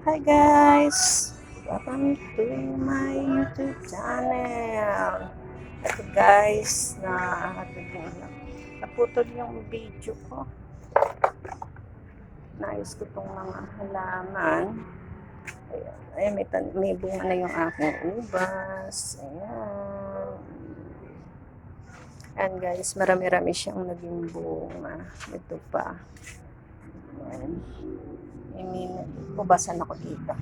Hi guys! Welcome to my YouTube channel. Ito guys, naputol yung video ko. Nais ko itong mga halaman. Ayan, may bunga na yung aking ubas. Ayan. Ayan guys, marami-rami siyang naging bunga. Ito pa. Ayan. May ubasan ako dito.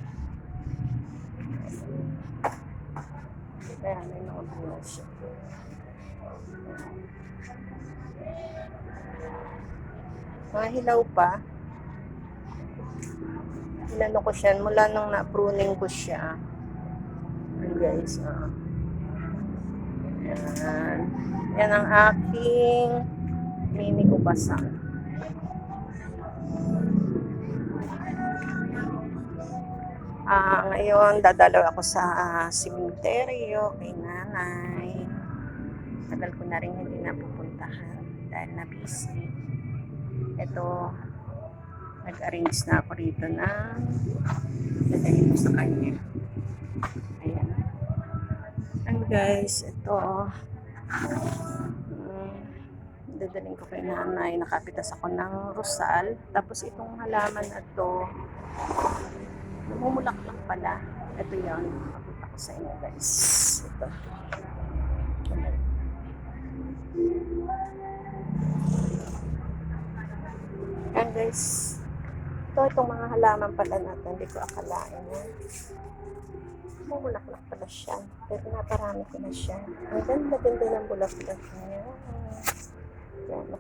Kaya may mga bunga siya. Mga hilaw pa. Inano ko siya mula nung na-pruning ko siya. Ayan guys. Ayan. Yan ang aking mini ubasan. Ngayon, dadalaw ako sa simenteryo kay nanay. Tagal ko na rin hindi napupuntahan dahil na busy. Ito, nag-arrange na ako rito na dadalhin ko sa kanya. Ayan. And guys, ito, dadalhin ko kay nanay. Nakapitas ako ng rosal. Tapos itong halaman na to, namumulaklak pala. Ito yun. Pakita ko sa inyo guys. Ito. Ayan guys. Itong mga halaman pala natin. Hindi ko akalain na. Namumulaklak pala siya. Pero naparami ko na siya. Ang ganda-ganda ng bulaklak niya. Yan,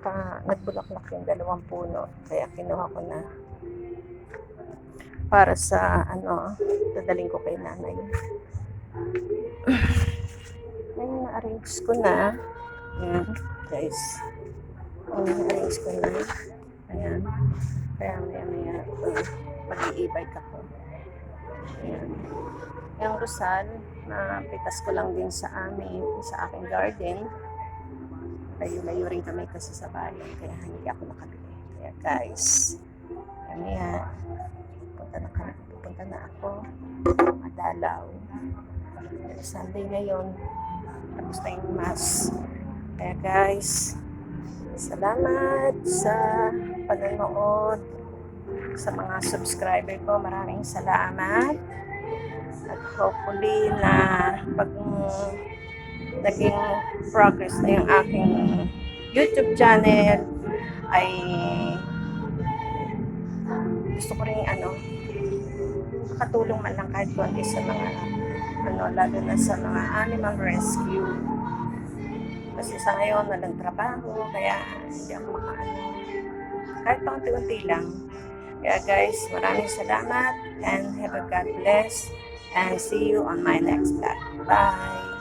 nagbulaklak yung dalawang puno. Kaya kinuha ko na. Para sa dadaling ko kay nanay. Ngayon na-arrange ko na. Ayan, guys. Na-arrange ko na. Ayan. Kaya maya mag-i-e-bike ako. Ayan. Yung rosal, napitas ko lang din sa aking garden. Layo-layo rin kami kasi sa bayan. Kaya hindi ako nakabili. Kaya guys, ayan. Pupunta na ako madalaw. Sunday ngayon, tapos na yung mass. Kaya guys, salamat sa panonood, sa mga subscriber ko. Maraming salamat. At hopefully na pag naging progress na yung aking YouTube channel ay gusto ko rin makatulong man lang kahit konti sa mga lalo na sa mga animal rescue. Kasi sa ngayon walang trabaho, kaya hindi ako kahit paunti-unti lang. Kaya guys, maraming salamat and have a God bless and see you on my next vlog. Bye!